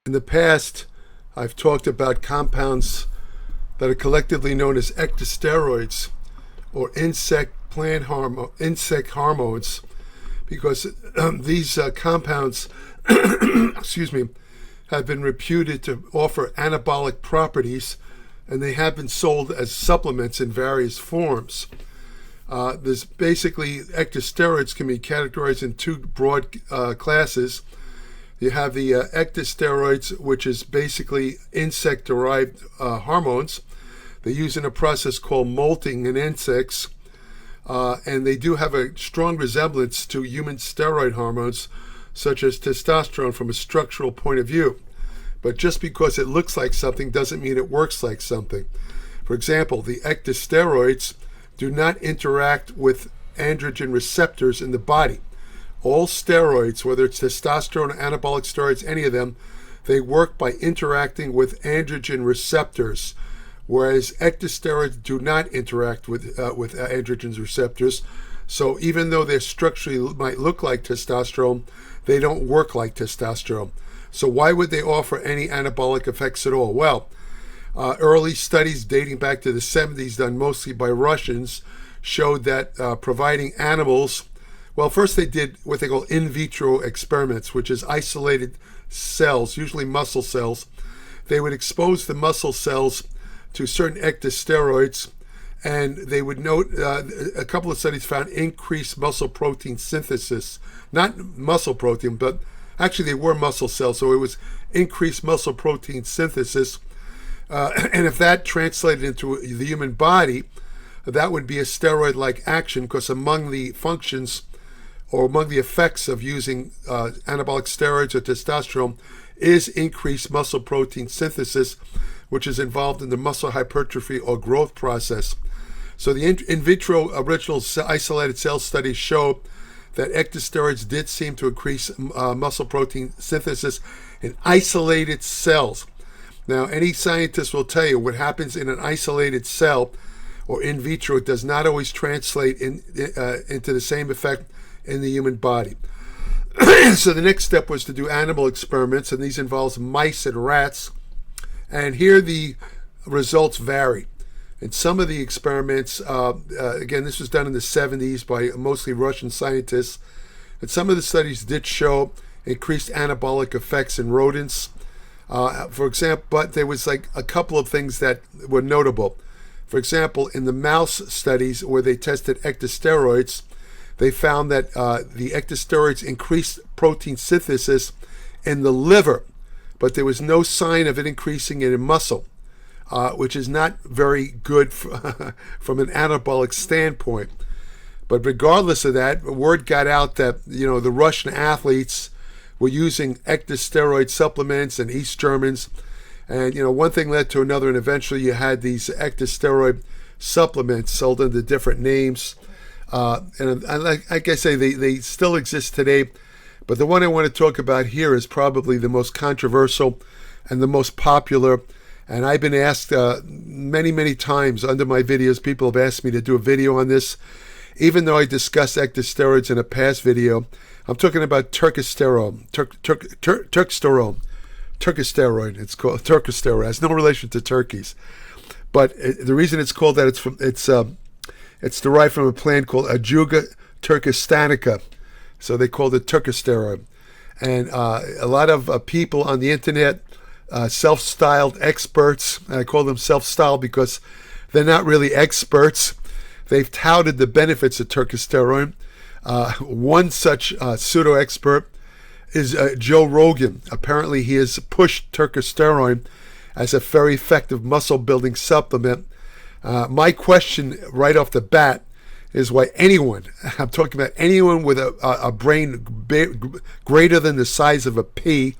In the past, I've talked about compounds that are collectively known as ecdysteroids, or insect hormones, because these compounds excuse me, have been reputed to offer anabolic properties, and they have been sold as supplements in various forms. There's basically, ecdysteroids can be categorized in two broad classes. You have the ecdysteroids, which is basically insect-derived hormones. They use in a process called molting in insects, and they do have a strong resemblance to human steroid hormones, such as testosterone from a structural point of view. But just because it looks like something doesn't mean it works like something. For example, the ecdysteroids do not interact with androgen receptors in the body. All steroids, whether it's testosterone, anabolic steroids, any of them, they work by interacting with androgen receptors, whereas ecdysteroids do not interact with androgen receptors. So even though they structurally might look like testosterone, they don't work like testosterone. So why would they offer any anabolic effects at all? Well, early studies dating back to the 70s, done mostly by Russians, showed that providing animals, well, first they did what they call in vitro experiments, which is isolated cells, usually muscle cells. They would expose the muscle cells to certain ecdysteroids, and they would note, a couple of studies found increased muscle protein synthesis. Not muscle protein, but actually they were muscle cells, so it was increased muscle protein synthesis. And if that translated into the human body, that would be a steroid-like action, because among the functions or among the effects of using anabolic steroids or testosterone is increased muscle protein synthesis, which is involved in the muscle hypertrophy or growth process. So the in vitro original isolated cell studies show that ecdysteroids did seem to increase muscle protein synthesis in isolated cells. Now, any scientist will tell you what happens in an isolated cell or in vitro does not always translate into the same effect in the human body. So the next step was to do animal experiments, and these involves mice and rats. And here the results vary. In some of the experiments, again, this was done in the 70s by mostly Russian scientists, and some of the studies did show increased anabolic effects in rodents. For example, but there was like a couple of things that were notable. For example, in the mouse studies where they tested ecdysteroids, they found that the ecdysteroids increased protein synthesis in the liver, but there was no sign of it increasing it in muscle, which is not very good from an anabolic standpoint. But regardless of that, word got out that the Russian athletes were using ecdysteroid supplements and East Germans, and one thing led to another, and eventually you had these ecdysteroid supplements sold under different names. And like I say, they still exist today, but the one I want to talk about here is probably the most controversial and the most popular. And I've been asked many times under my videos, people have asked me to do a video on this. Even though I discussed ecdysteroids in a past video, I'm talking about turkesterone. Turkesterone. It's called turkesterone. It has no relation to turkeys, but the reason it's called that, it's derived from a plant called Ajuga turkestanica, so they called it turkesterone. And a lot of people on the internet, self-styled experts, and I call them self-styled because they're not really experts. They've touted the benefits of turkesterone. One such pseudo-expert is Joe Rogan. Apparently he has pushed turkesterone as a very effective muscle-building supplement. My question right off the bat is why anyone, I'm talking about anyone with a brain greater than the size of a pea,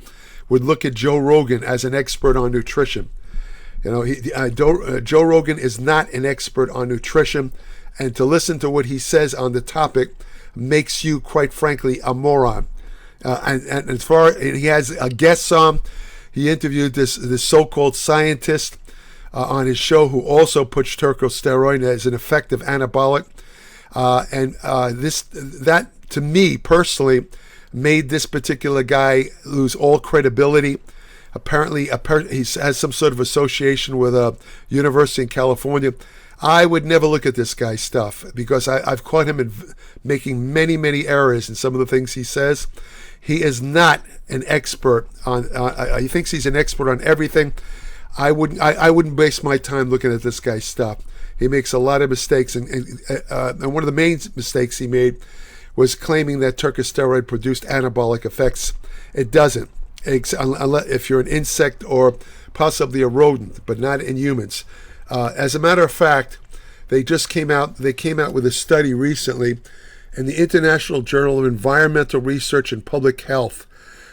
would look at Joe Rogan as an expert on nutrition. Joe Rogan is not an expert on nutrition, and to listen to what he says on the topic makes you, quite frankly, a moron. And as far he has a guest on, he interviewed this so-called scientist on his show who also pushed turkesterone as an effective anabolic, and that to me personally made this particular guy lose all credibility. Apparently, he has some sort of association with a university in California. I would never look at this guy's stuff because I've caught him in making many, many errors in some of the things he says. He is not an expert on. He thinks he's an expert on everything. I wouldn't waste my time looking at this guy's stuff. He makes a lot of mistakes, and one of the main mistakes he made was claiming that turkesterone produced anabolic effects. It doesn't, if you're an insect or possibly a rodent, but not in humans. As a matter of fact, they came out with a study recently in the International Journal of Environmental Research and Public Health.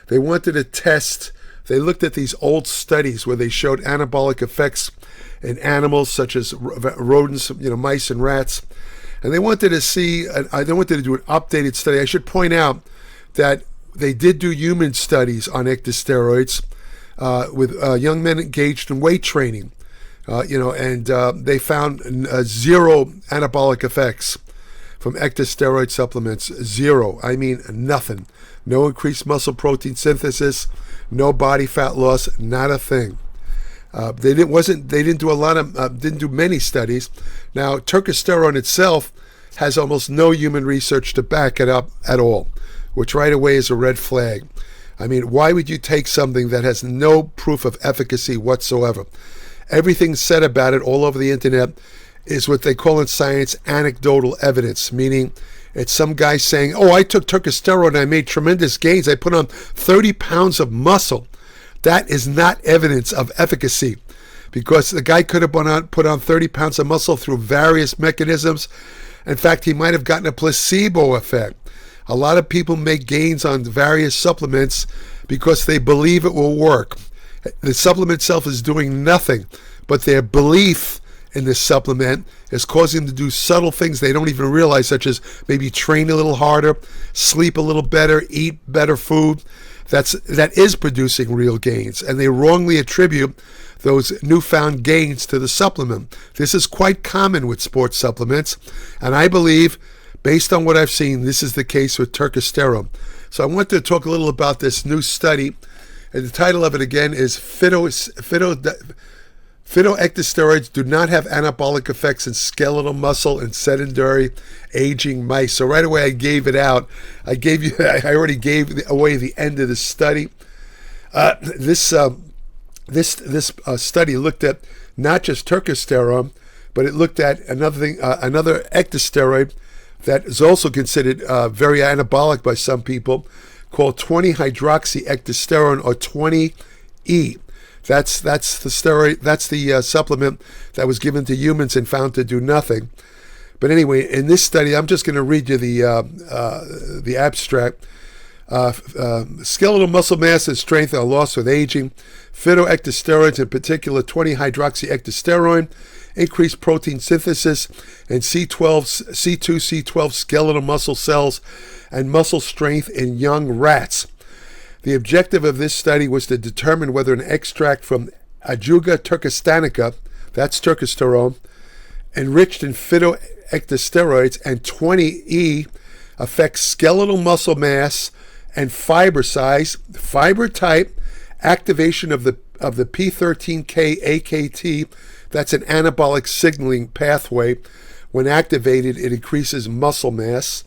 They wanted to test. They looked at these old studies where they showed anabolic effects in animals such as rodents, mice and rats, and they wanted to see. They wanted to do an updated study. I should point out that they did do human studies on ecdysteroids with young men engaged in weight training, and they found zero anabolic effects from ecdysteroid supplements. Zero. I mean nothing. No increased muscle protein synthesis. No body fat loss. Not a thing. They didn't do many studies. Now, turkesterone itself has almost no human research to back it up at all, which right away is a red flag. I mean, why would you take something that has no proof of efficacy whatsoever? Everything said about it all over the internet is what they call in science anecdotal evidence, meaning it's some guy saying, oh, I took turkesterone and I made tremendous gains. I put on 30 pounds of muscle. That is not evidence of efficacy, because the guy could have put on 30 pounds of muscle through various mechanisms. In fact, he might have gotten a placebo effect. A lot of people make gains on various supplements because they believe it will work. The supplement itself is doing nothing, but their belief in this supplement is causing them to do subtle things they don't even realize, such as maybe train a little harder, sleep a little better, eat better food. That is producing real gains, and they wrongly attribute those newfound gains to the supplement. This is quite common with sports supplements, and I believe, based on what I've seen, this is the case with turkesterone. So I want to talk a little about this new study, and the title of it again is Phytoecdysteroids do not have anabolic effects in skeletal muscle and sedentary aging mice. So right away I gave it out. I already gave away the end of the study. This study looked at not just turkesterone, but it looked at another ecdysteroid that is also considered very anabolic by some people, called 20-hydroxyecdysterone, or 20E. That's the steroid. That's the supplement that was given to humans and found to do nothing. But anyway, in this study, I'm just going to read you the abstract. Skeletal muscle mass and strength are lost with aging. Phytoecdysteroids, in particular 20-hydroxyecdysterone, increase protein synthesis and C2C12 skeletal muscle cells and muscle strength in young rats. The objective of this study was to determine whether an extract from Ajuga turkestanica, that's turkesterone, enriched in phytoecdysteroids and 20E affects skeletal muscle mass and fiber size, fiber type, activation of the P13K AKT, that's an anabolic signaling pathway. When activated, it increases muscle mass,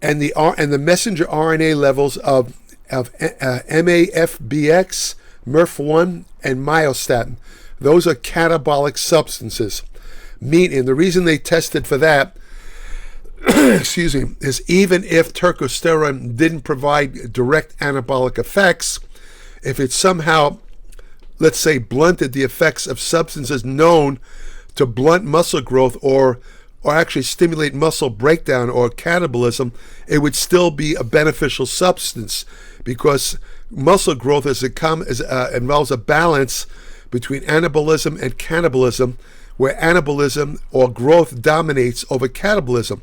and the messenger RNA levels of MAFBX, MRF1, and myostatin. Those are catabolic substances. Meaning, the reason they tested for that, excuse me, is even if turkesterone didn't provide direct anabolic effects, if it somehow, let's say, blunted the effects of substances known to blunt muscle growth or actually stimulate muscle breakdown or catabolism, it would still be a beneficial substance, because muscle growth involves a balance between anabolism and catabolism, where anabolism or growth dominates over catabolism.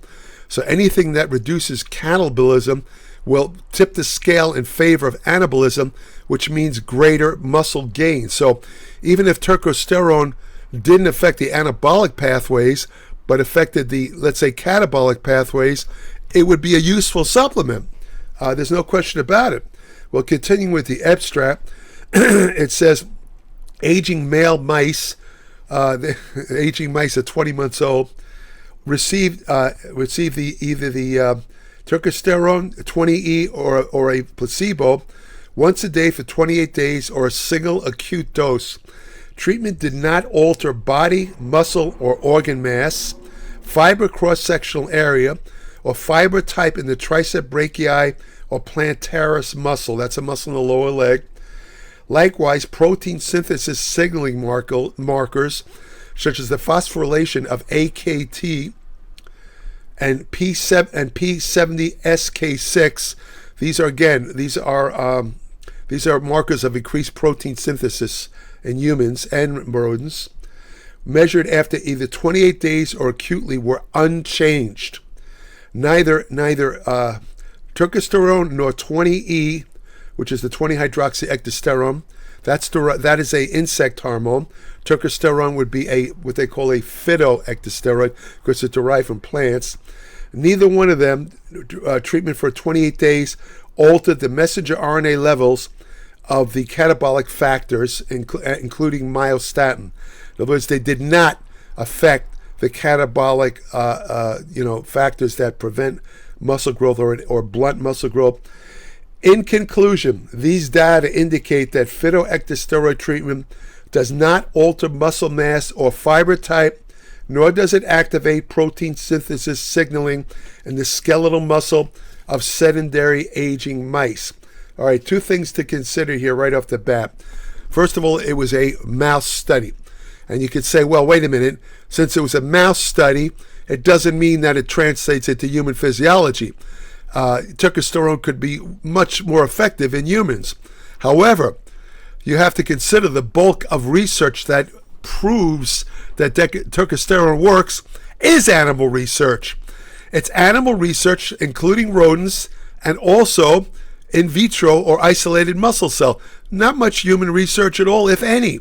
So anything that reduces catabolism will tip the scale in favor of anabolism, which means greater muscle gain. So even if turkesterone didn't affect the anabolic pathways, but affected the, let's say, catabolic pathways, it would be a useful supplement. There's no question about it. Well, continuing with the abstract, it says aging male mice, aging mice at 20 months old, received either the Turkesterone 20E or a placebo once a day for 28 days or a single acute dose. Treatment did not alter body, muscle, or organ mass, fiber cross-sectional area, or fiber type in the tricep brachii or plantaris muscle. That's a muscle in the lower leg. Likewise, protein synthesis signaling markers, such as the phosphorylation of AKT and P70SK6, these are markers of increased protein synthesis in humans and rodents, measured after either 28 days or acutely, were unchanged. Neither turkesterone nor 20E, which is the 20-hydroxyecdysterone, that is a insect hormone. Turkesterone would be what they call a phytoecdysteroid because it's derived from plants. Neither one of them, treatment for 28 days, altered the messenger RNA levels of the catabolic factors, including myostatin. In other words, they did not affect the catabolic factors that prevent muscle growth or blunt muscle growth. In conclusion, these data indicate that phytoecdysteroid treatment does not alter muscle mass or fiber type, nor does it activate protein synthesis signaling in the skeletal muscle of sedentary aging mice. All right, two things to consider here right off the bat. First of all, it was a mouse study. And you could say, well, wait a minute, since it was a mouse study, it doesn't mean that it translates into human physiology. Turkesterone could be much more effective in humans. However, you have to consider the bulk of research that proves that turkesterone works is animal research. It's animal research, including rodents, and also in vitro or isolated muscle cell. Not much human research at all, if any.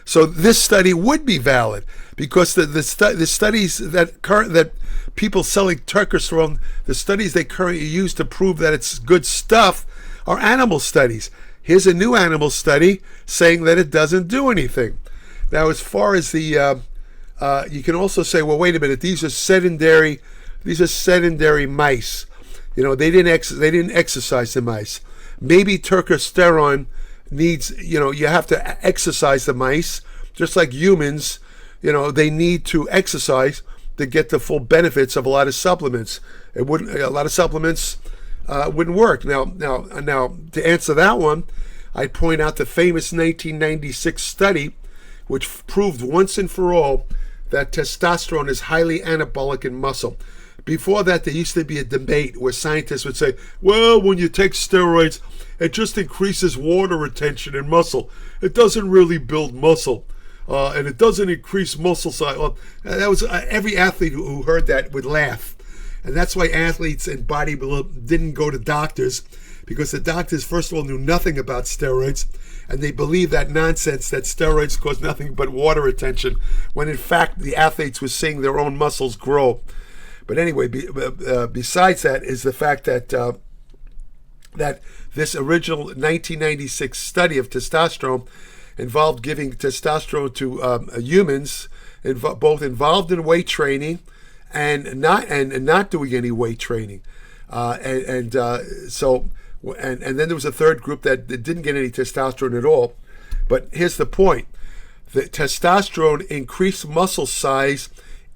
So this study would be valid because the studies that people selling turkesterone, the studies they currently use to prove that it's good stuff, are animal studies. Here's a new animal study saying that it doesn't do anything. Now, as far as the, you can also say, well, wait a minute, these are sedentary mice. You know, they didn't exercise the mice. Maybe turkesterone needs, you have to exercise the mice, just like humans, they need to exercise to get the full benefits of a lot of supplements. A lot of supplements wouldn't work. Now, to answer that one, I'd point out the famous 1996 study, which proved once and for all that testosterone is highly anabolic in muscle. Before that, there used to be a debate where scientists would say, well, when you take steroids, it just increases water retention in muscle. It doesn't really build muscle, and it doesn't increase muscle size. Well, that was every athlete who heard that would laugh. And that's why athletes and bodybuilders didn't go to doctors, because the doctors, first of all, knew nothing about steroids, and they believed that nonsense that steroids cause nothing but water retention, when in fact the athletes were seeing their own muscles grow. But anyway, besides that is the fact that that this original 1996 study of testosterone involved giving testosterone to humans, both involved in weight training and not doing any weight training, and then there was a third group that didn't get any testosterone at all. But here's the point: the testosterone increased muscle size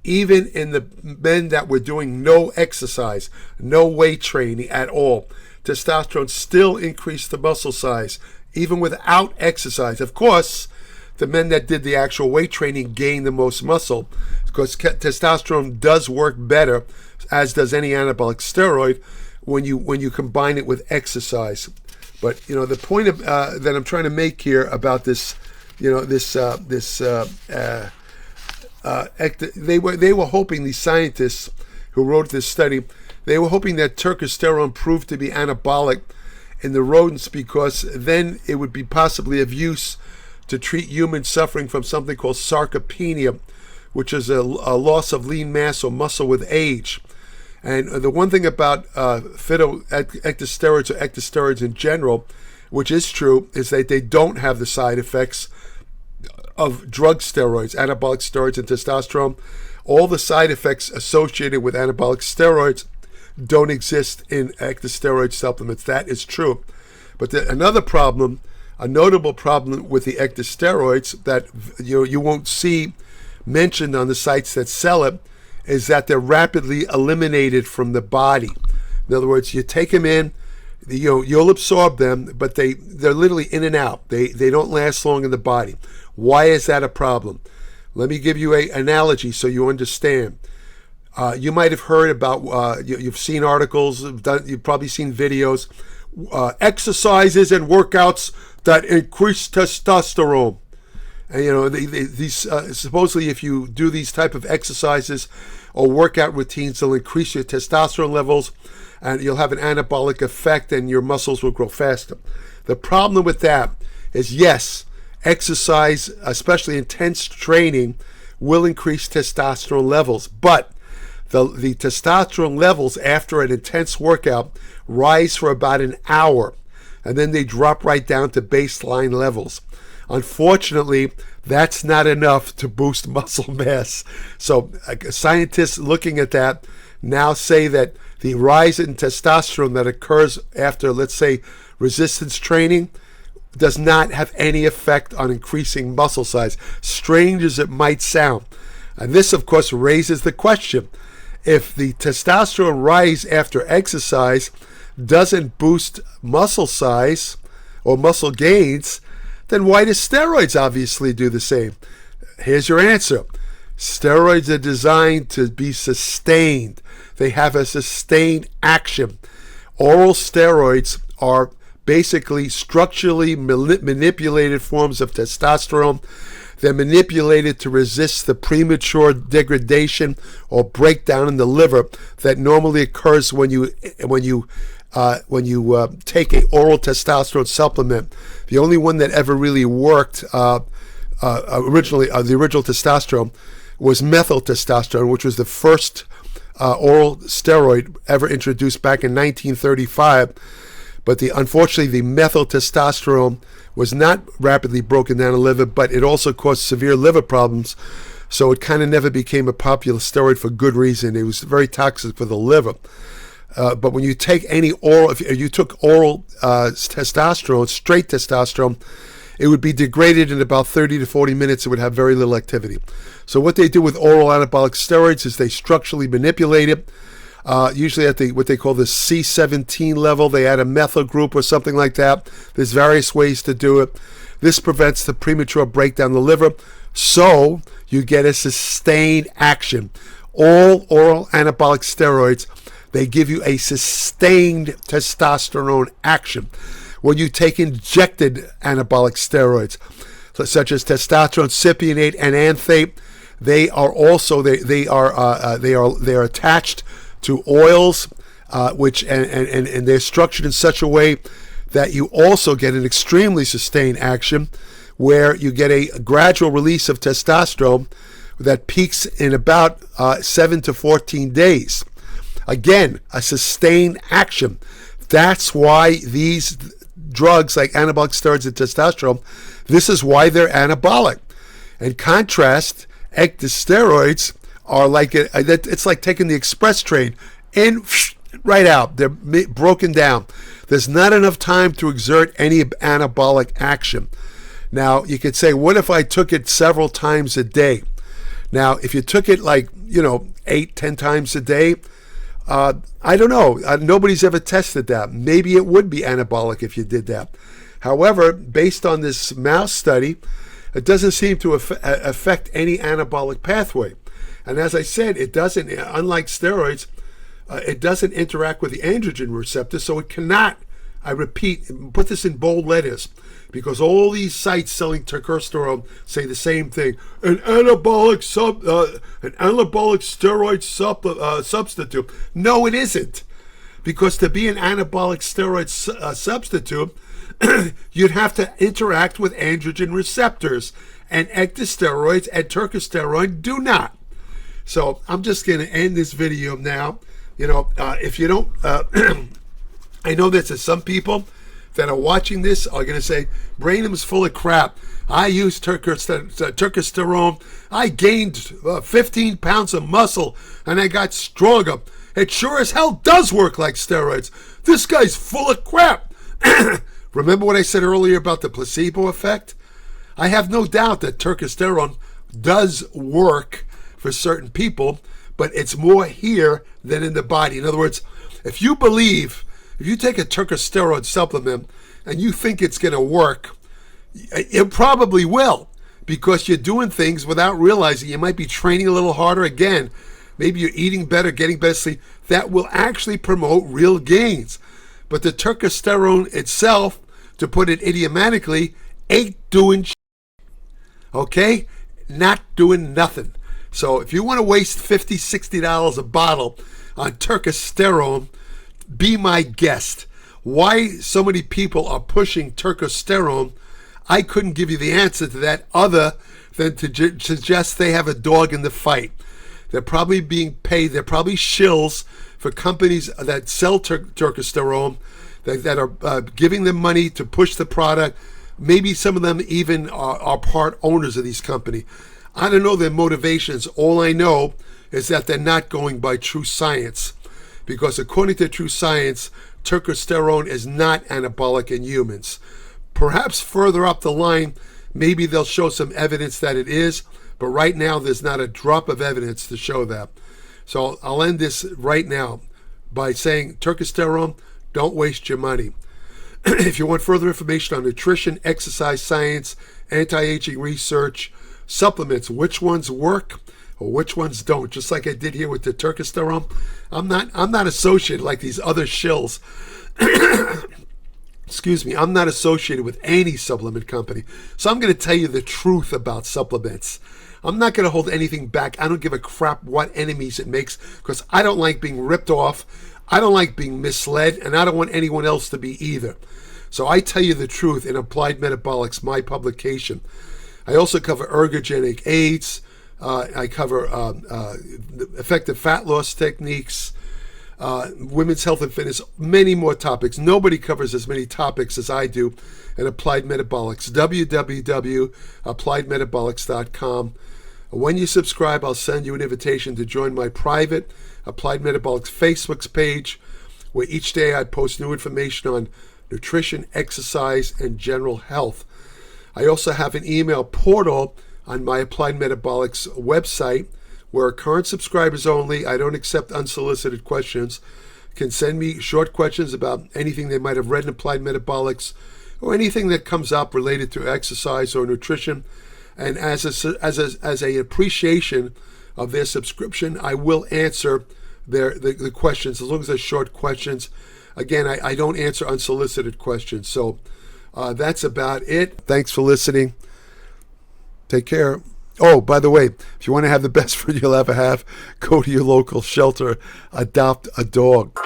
even in the men that were doing no exercise, no weight training at all. Testosterone still increased the muscle size, even without exercise. Of course, the men that did the actual weight training gained the most muscle, because testosterone does work better, as does any anabolic steroid, when you combine it with exercise. But the point of, that I'm trying to make here about this, they were hoping, these scientists who wrote this study, they were hoping that turkesterone proved to be anabolic in the rodents, because then it would be possibly of use to treat humans suffering from something called sarcopenia, which is a loss of lean mass or muscle with age. And the one thing about phytoecdysteroids or ecdysteroids in general which is true, is that they don't have the side effects of drug steroids, anabolic steroids and testosterone. All the side effects associated with anabolic steroids don't exist in ecdysteroid supplements. That is true. But another problem, a notable problem with the ecdysteroids that you won't see mentioned on the sites that sell it, is that they're rapidly eliminated from the body. In other words, you take them in, you'll absorb them, but they're literally in and out. They don't last long in the body. Why is that a problem? Let me give you an analogy so you understand. You might have heard about, you've seen articles, you've probably seen videos, exercises and workouts that increase testosterone. And these supposedly, if you do these type of exercises or workout routines, they'll increase your testosterone levels, and you'll have an anabolic effect, and your muscles will grow faster. The problem with that is, yes, exercise, especially intense training, will increase testosterone levels, but the testosterone levels after an intense workout rise for about an hour, and then they drop right down to baseline levels. Unfortunately, that's not enough to boost muscle mass. So scientists looking at that now say that the rise in testosterone that occurs after, let's say, resistance training does not have any effect on increasing muscle size, strange as it might sound. And this, of course, raises the question, if the testosterone rise after exercise doesn't boost muscle size or muscle gains, then why do steroids obviously do the same? Here's your answer. Steroids are designed to be sustained. They have a sustained action. Oral steroids are basically structurally manipulated forms of testosterone. They're manipulated to resist the premature degradation or breakdown in the liver that normally occurs when you take an oral testosterone supplement. The only one that ever really worked originally, the original testosterone, was methyl testosterone, which was the first oral steroid ever introduced back in 1935. But unfortunately, the methyl testosterone was not rapidly broken down in the liver, but it also caused severe liver problems. So it kind of never became a popular steroid for good reason. It was very toxic for the liver. But when you take any oral, if you took oral testosterone, straight testosterone, it would be degraded in about 30 to 40 minutes. It would have very little activity. So what they do with oral anabolic steroids is they structurally manipulate it. Usually at what they call the C17 level, they add a methyl group or something like that. There's various ways to do it. This prevents the premature breakdown of the liver, so you get a sustained action. All oral anabolic steroids, they give you a sustained testosterone action. When you take injected anabolic steroids, such as testosterone cypionate and anthate, they are also they are attached to oils, and they're structured in such a way that you also get an extremely sustained action, where you get a gradual release of testosterone that peaks in about 7 to 14 days. Again, a sustained action. That's why these drugs like anabolic steroids and testosterone, this is why they're anabolic. In contrast, ecdysteroids are like it's like taking the express train in, right out. They're broken down. There's not enough time to exert any anabolic action. Now, you could say, what if I took it several times a day? Now, if you took it 8-10 times a day, I don't know. Nobody's ever tested that. Maybe it would be anabolic if you did that. However, based on this mouse study, it doesn't seem to affect any anabolic pathway. And as I said, it doesn't, unlike steroids, it doesn't interact with the androgen receptor, so it cannot, I repeat, put this in bold letters, because all these sites selling turkesterone say the same thing: an anabolic steroid substitute. No, it isn't, because to be an anabolic steroid substitute, you'd have to interact with androgen receptors, and ecdysteroids and turkesterone do not. So I'm just going to end this video now. If you don't, I know that to some people, that are watching this are going to say, Brainum's full of crap. I use Turkesterone. I gained 15 pounds of muscle and I got stronger. It sure as hell does work like steroids. This guy's full of crap. Remember what I said earlier about the placebo effect? I have no doubt that turkesterone does work for certain people, but it's more here than in the body. In other words, if you take a turkesterone supplement and you think it's going to work, it probably will, because you're doing things without realizing. You might be training a little harder again. Maybe you're eating better, getting better sleep. That will actually promote real gains. But the turkesterone itself, to put it idiomatically, ain't doing okay? Not doing nothing. So if you want to waste $50, $60 a bottle on turkesterone, be my guest. Why so many people are pushing turkesterone, I couldn't give you the answer to that other than to suggest they have a dog in the fight. They're probably being paid. They're probably shills for companies that sell turkesterone that are giving them money to push the product. Maybe some of them even are part owners of these companies. I don't know their motivations. All I know is that they're not going by true science, because according to true science, turkesterone is not anabolic in humans. Perhaps further up the line, maybe they'll show some evidence that it is, but right now there's not a drop of evidence to show that. So I'll end this right now by saying, turkesterone, don't waste your money. If you want further information on nutrition, exercise science, anti-aging research, supplements, which ones work or which ones don't, just like I did here with the turkesterone, I'm not associated like these other shills. Excuse me, I'm not associated with any supplement company. So I'm going to tell you the truth about supplements. I'm not going to hold anything back. I don't give a crap what enemies it makes, because I don't like being ripped off. I don't like being misled, and I don't want anyone else to be either. So I tell you the truth in Applied Metabolics, my publication. I also cover ergogenic aids. I cover effective fat loss techniques, women's health and fitness, many more topics. Nobody covers as many topics as I do at Applied Metabolics, www.appliedmetabolics.com. When you subscribe, I'll send you an invitation to join my private Applied Metabolics Facebook page, where each day I post new information on nutrition, exercise, and general health. I also have an email portal on my Applied Metabolics website, where current subscribers only, I don't accept unsolicited questions, can send me short questions about anything they might have read in Applied Metabolics or anything that comes up related to exercise or nutrition. And as a appreciation of their subscription, I will answer the questions, as long as they're short questions. Again, I don't answer unsolicited questions. So that's about it. Thanks for listening. Take care. Oh, by the way, if you want to have the best friend you'll ever have, go to your local shelter, adopt a dog.